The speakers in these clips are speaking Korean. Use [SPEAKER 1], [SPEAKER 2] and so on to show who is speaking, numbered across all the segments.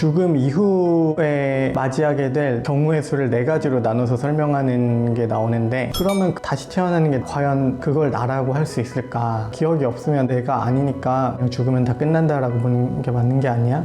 [SPEAKER 1] 죽음 이후에 맞이하게 될 경우의 수를 4가지로 나눠서 설명하는 게 나오는데, 그러면 다시 태어나는 게 과연 그걸 나라고 할 수 있을까? 기억이 없으면 내가 아니니까 그냥 죽으면 다 끝난다라고 보는 게 맞는 게 아니야?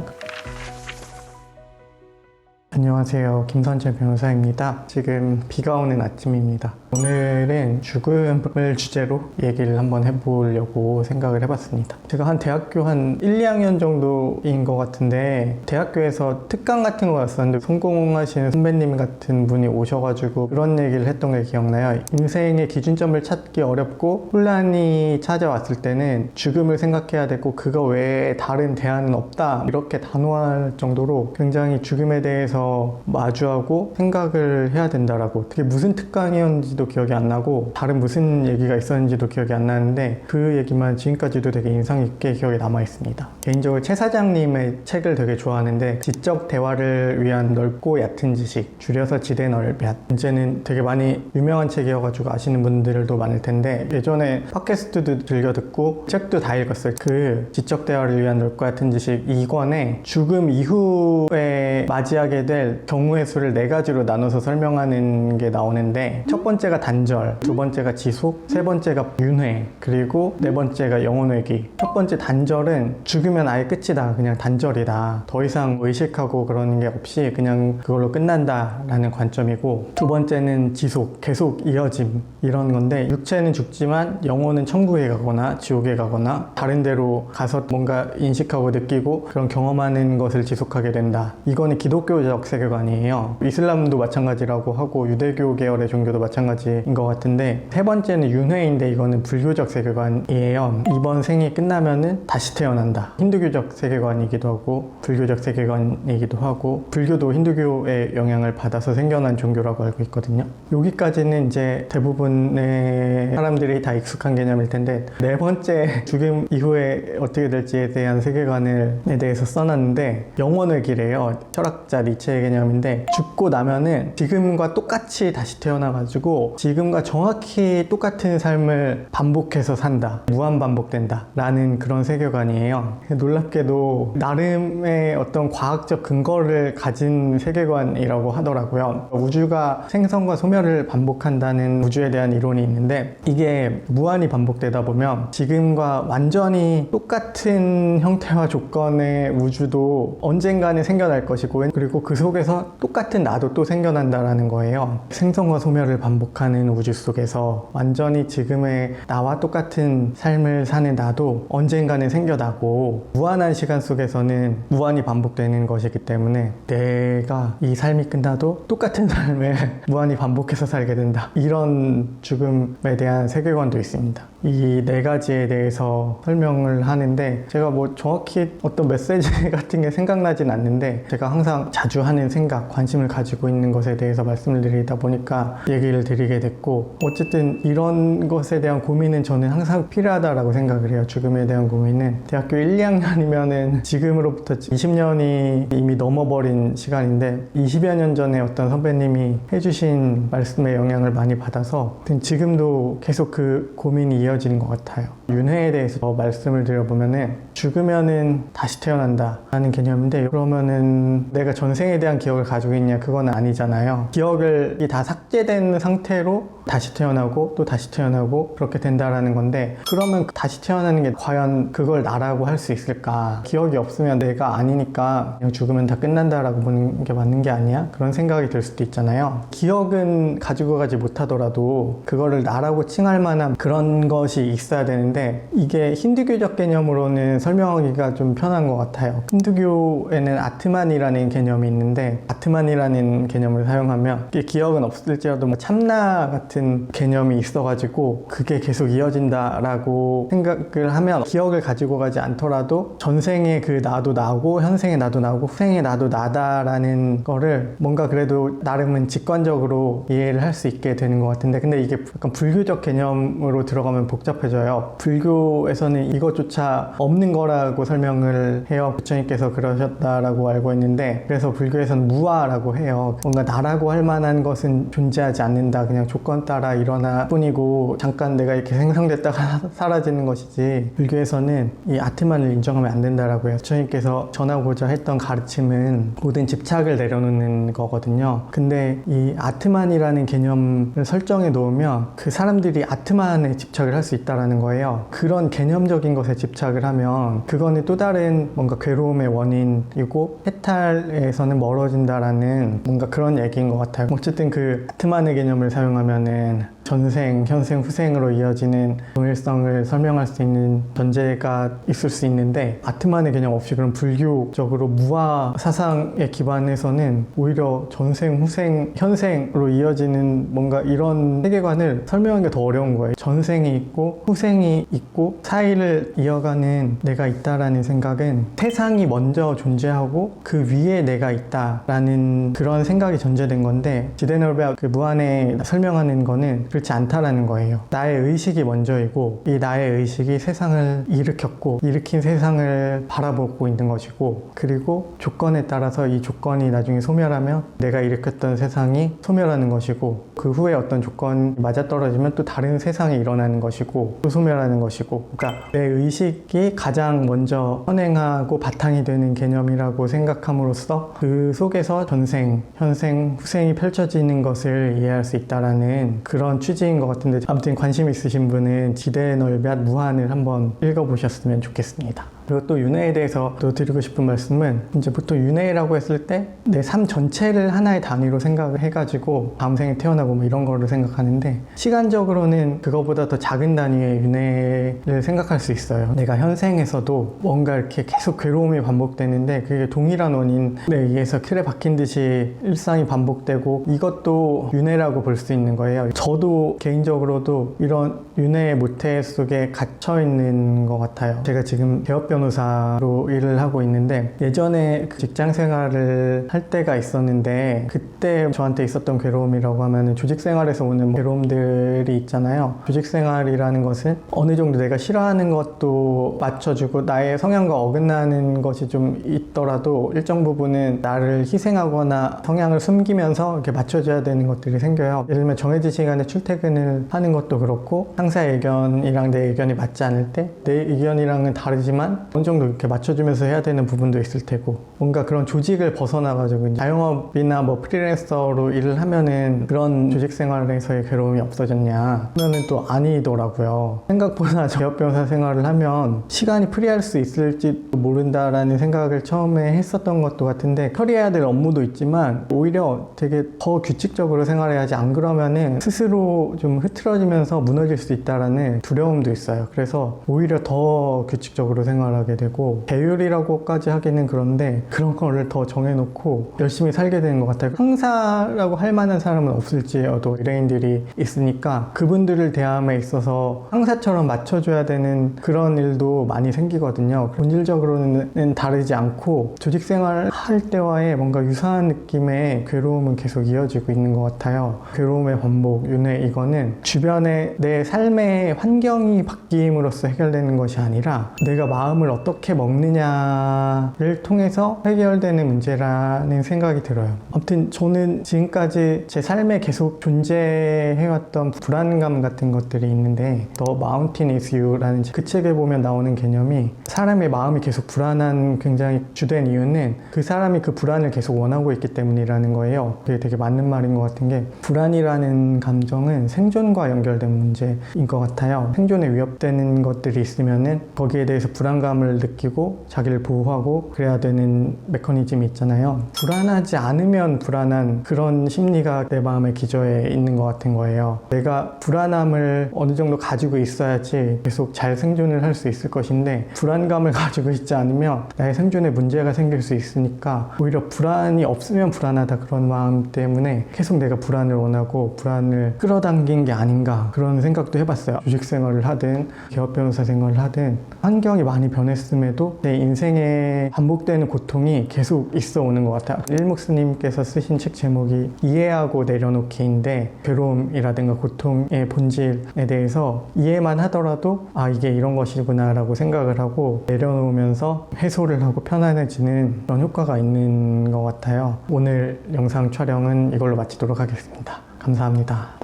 [SPEAKER 1] 안녕하세요, 김선재 변호사입니다. 지금 비가 오는 아침입니다. 오늘은 죽음을 주제로 얘기를 한번 해보려고 생각을 해봤습니다. 제가 대학교 한 1, 2학년 정도인 것 같은데, 대학교에서 특강 같은 거 갔었는데 성공하시는 선배님 같은 분이 오셔가지고 그런 얘기를 했던 게 기억나요. 인생의 기준점을 찾기 어렵고 혼란이 찾아왔을 때는 죽음을 생각해야 되고 그거 외에 다른 대안은 없다, 이렇게 단호할 정도로 굉장히 죽음에 대해서 마주하고 생각을 해야 된다라고. 그게 무슨 특강이었는지도 기억이 안 나고 다른 무슨 얘기가 있었는지도 기억이 안 나는데, 그 얘기만 지금까지도 되게 인상 깊게 기억에 남아 있습니다. 개인적으로 최 사장님의 책을 되게 좋아하는데, 지적 대화를 위한 넓고 얕은 지식, 줄여서 지대넓얏. 이제는 되게 많이 유명한 책이어가지고 아시는 분들도 많을 텐데, 예전에 팟캐스트도 즐겨 듣고 책도 다 읽었어요. 그 지적 대화를 위한 넓고 얕은 지식 2권에 죽음 이후에 맞이하게 될 경우의 수를 4가지로 나눠서 설명하는 게 나오는데, 첫 번째가 단절, 두 번째가 지속, 세 번째가 윤회, 그리고 네 번째가 영혼회귀. 첫 번째 단절은 죽으면 아예 끝이다, 그냥 단절이다, 더 이상 의식하고 그러는 게 없이 그냥 그걸로 끝난다 라는 관점이고, 두 번째는 지속, 계속 이어짐, 이런 건데, 육체는 죽지만 영혼은 천국에 가거나 지옥에 가거나 다른 데로 가서 뭔가 인식하고 느끼고 그런 경험하는 것을 지속하게 된다. 이거는 기독교적 세계관이에요. 이슬람도 마찬가지라고 하고 유대교 계열의 종교도 마찬가지인 것 같은데, 세 번째는 윤회인데 이거는 불교적 세계관이에요. 이번 생이 끝나면은 다시 태어난다. 힌두교적 세계관이기도 하고 불교적 세계관이기도 하고, 불교도 힌두교의 영향을 받아서 생겨난 종교라고 알고 있거든요. 여기까지는 이제 대부분의 사람들이 다 익숙한 개념일 텐데, 네 번째 죽음 이후에 어떻게 될지에 대한 세계관에 대해서 써놨는데, 영혼회귀래요. 철학자 니체의 개념인데, 죽고 나면은 지금과 똑같이 다시 태어나가지고 지금과 정확히 똑같은 삶을 반복해서 산다, 무한 반복된다 라는 그런 세계관이에요. 놀랍게도 나름의 어떤 과학적 근거를 가진 세계관이라고 하더라고요. 우주가 생성과 소멸을 반복한다는 우주에 대한 이론이 있는데, 이게 무한히 반복되다 보면 지금과 완전히 똑같은 형태와 조건의 우주도 언젠가는 생겨날 것이고, 그리고 그 속에서 똑같은 나도 또 생겨난다라는 거예요. 생성과 소멸을 반복하는 우주 속에서 완전히 지금의 나와 똑같은 삶을 사는 나도 언젠가는 생겨나고, 무한한 시간 속에서는 무한히 반복되는 것이기 때문에 내가 이 삶이 끝나도 똑같은 삶을 무한히 반복해서 살게 된다, 이런 죽음에 대한 세계관도 있습니다. 이 4가지에 대해서 설명을 하는데, 제가 뭐 정확히 어떤 메시지 같은 게 생각나진 않는데, 제가 항상 자주 하는 생각, 관심을 가지고 있는 것에 대해서 말씀을 드리다 보니까 얘기를 드리게 됐고, 어쨌든 이런 것에 대한 고민은 저는 항상 필요하다라고 생각을 해요. 죽음에 대한 고민은. 대학교 1, 2학년이면은 지금으로부터 20년이 이미 넘어버린 시간인데, 20여 년 전에 어떤 선배님이 해주신 말씀의 영향을 많이 받아서 지금도 계속 그 고민이 이어지는 것 같아요. 윤회에 대해서 더 말씀을 드려보면은, 죽으면은 다시 태어난다 라는 개념인데, 그러면은 내가 전생에 대한 기억을 가지고 있냐? 그건 아니잖아요. 기억이 다 삭제된 상태로 다시 태어나고 또 다시 태어나고 그렇게 된다라는 건데, 그러면 다시 태어나는 게 과연 그걸 나라고 할 수 있을까? 기억이 없으면 내가 아니니까 그냥 죽으면 다 끝난다라고 보는 게 맞는 게 아니야? 그런 생각이 들 수도 있잖아요. 기억은 가지고 가지 못하더라도 그거를 나라고 칭할 만한 그런 것이 있어야 되는데, 이게 힌두교적 개념으로는 설명하기가 좀 편한 것 같아요. 힌두교에는 아트만이라는 개념이 있는데, 아트만이라는 개념을 사용하면 이게 기억은 없을지라도 뭐 참나 같은 개념이 있어가지고 그게 계속 이어진다라고 생각을 하면, 기억을 가지고 가지 않더라도 전생에 그 나도 나고 현생에 나도 나고 후생에 나도 나다라는 거를 뭔가 그래도 나름은 직관적으로 이해를 할 수 있게 되는 것 같은데, 근데 이게 약간 불교적 개념으로 들어가면 복잡해져요. 불교에서는 이것조차 없는 거라고 설명을 해요. 부처님께서 그러셨다라고 알고 있는데, 그래서 불교에서는 무아라고 해요. 뭔가 나라고 할 만한 것은 존재하지 않는다, 그냥 조건 따라 일어나 뿐이고 잠깐 내가 이렇게 생성됐다가 사라지는 것이지, 불교에서는 이 아트만을 인정하면 안 된다라고 해요. 부처님께서 전하고자 했던 가르침은 모든 집착을 내려놓는 거거든요. 근데 이 아트만이라는 개념을 설정해 놓으면 그 사람들이 아트만에 집착을 할 수 있다라는 거예요. 그런 개념적인 것에 집착을 하면 그거는 또 다른 뭔가 괴로움의 원인이고 해탈에서는 멀어진다라는 뭔가 그런 얘기인 것 같아요. 어쨌든 그 아트만의 개념을 사용하면은 전생, 현생, 후생으로 이어지는 동일성을 설명할 수 있는 전제가 있을 수 있는데, 아트만의 개념 없이 그런 불교적으로 무아 사상에 기반해서는 오히려 전생, 후생, 현생으로 이어지는 뭔가 이런 세계관을 설명하는 게 더 어려운 거예요. 전생이 있고 후생이 있고 사이를 이어가는 내가 있다라는 생각은 세상이 먼저 존재하고 그 위에 내가 있다라는 그런 생각이 전제된 건데, 지데널베아 그 무안에 설명하는 거는 그렇지 않다라는 거예요. 나의 의식이 먼저이고 이 나의 의식이 세상을 일으킨 세상을 바라보고 있는 것이고, 그리고 조건에 따라서 이 조건이 나중에 소멸하면 내가 일으켰던 세상이 소멸하는 것이고, 그 후에 어떤 조건이 맞아떨어지면 또 다른 세상이 일어나는 것이고 또 소멸하는 것이고, 그러니까 내 의식이 가장 먼저 선행하고 바탕이 되는 개념이라고 생각함으로써 그 속에서 전생, 현생, 후생이 펼쳐지는 것을 이해할 수 있다라는 그런 취지인 것 같은데, 아무튼 관심 있으신 분은 지데널베아 무안을 한번 읽어보셨으면 좋겠습니다. 그리고 또 윤회에 대해서 또 드리고 싶은 말씀은, 이제 보통 윤회라고 했을 때 내 삶 전체를 하나의 단위로 생각을 해가지고 다음 생에 태어나고 뭐 이런 거를 생각하는데, 시간적으로는 그거보다 더 작은 단위의 윤회를 생각할 수 있어요. 내가 현생에서도 뭔가 이렇게 계속 괴로움이 반복되는데 그게 동일한 원인에 의해서 틀에 박힌 듯이 일상이 반복되고, 이것도 윤회라고 볼 수 있는 거예요. 저도 개인적으로도 이런 윤회의 모태 속에 갇혀 있는 것 같아요. 제가 지금 개업 변호사로 일을 하고 있는데, 예전에 직장 생활을 할 때가 있었는데, 그때 저한테 있었던 괴로움이라고 하면 조직 생활에서 오는 괴로움들이 있잖아요. 조직 생활이라는 것은 어느 정도 내가 싫어하는 것도 맞춰주고 나의 성향과 어긋나는 것이 좀 있더라도 일정 부분은 나를 희생하거나 성향을 숨기면서 이렇게 맞춰줘야 되는 것들이 생겨요. 예를 들면 정해진 시간에 출퇴근을 하는 것도 그렇고, 상사의 의견이랑 내 의견이 맞지 않을 때 내 의견이랑은 다르지만 어느 정도 이렇게 맞춰주면서 해야 되는 부분도 있을 테고, 뭔가 그런 조직을 벗어나가지고 자영업이나 뭐 프리랜서로 일을 하면은 그런 조직 생활에서의 괴로움이 없어졌냐 하면은 또 아니더라고요. 생각보다 개업 변호사 생활을 하면 시간이 프리할 수 있을지 모른다라는 생각을 처음에 했었던 것도 같은데, 처리해야 될 업무도 있지만 오히려 되게 더 규칙적으로 생활해야지, 안 그러면은 스스로 좀 흐트러지면서 무너질 수 있다라는 두려움도 있어요. 그래서 오히려 더 규칙적으로 생활하게 되고, 배율이라고까지 하기는 그런데 그런 거를 더 정해놓고 열심히 살게 되는 것 같아요. 상사라고 할 만한 사람은 없을지어도 의뢰인들이 있으니까 그분들을 대함에 있어서 상사처럼 맞춰줘야 되는 그런 일도 많이 생기거든요. 본질적으로는 다르지 않고 조직생활 할 때와의 뭔가 유사한 느낌의 괴로움은 계속 이어지고 있는 것 같아요. 괴로움의 반복, 윤회, 이거는 주변의 내 삶의 환경이 바뀜으로써 해결되는 것이 아니라 내가 마음을 어떻게 먹느냐를 통해서 해결되는 문제라는 생각이 들어요. 아무튼 저는 지금까지 제 삶에 계속 존재해왔던 불안감 같은 것들이 있는데, The Mountain is You라는 그 책에 보면 나오는 개념이, 사람의 마음이 계속 불안한 굉장히 주된 이유는 그 사람이 그 불안을 계속 원하고 있기 때문이라는 거예요. 그게 되게 맞는 말인 것 같은 게, 불안이라는 감정은 생존과 연결된 문제인 것 같아요. 생존에 위협되는 것들이 있으면은 거기에 대해서 불안감을 느끼고 자기를 보호하고 그래야 되는 메커니즘이 있잖아요. 불안하지 않으면 불안한 그런 심리가 내 마음의 기저에 있는 것 같은 거예요. 내가 불안함을 어느 정도 가지고 있어야지 계속 잘 생존을 할 수 있을 것인데, 불안감을 가지고 있지 않으면 나의 생존에 문제가 생길 수 있으니까 오히려 불안이 없으면 불안하다, 그런 마음 때문에 계속 내가 불안을 원하고 불안을 끌어당긴 게 아닌가, 그런 생각도 해봤어요. 조직 생활을 하든 개업 변호사 생활을 하든 환경이 많이 변했음에도 내 인생에 반복되는 고통이 계속 있어 오는 것 같아요. 일목스님께서 쓰신 책 제목이 이해하고 내려놓기인데, 괴로움이라든가 고통의 본질에 대해서 이해만 하더라도 아, 이게 이런 것이구나 라고 생각을 하고 내려놓으면서 해소를 하고 편안해지는 그런 효과가 있는 것 같아요. 오늘 영상 촬영은 이걸로 마치도록 하겠습니다. 감사합니다.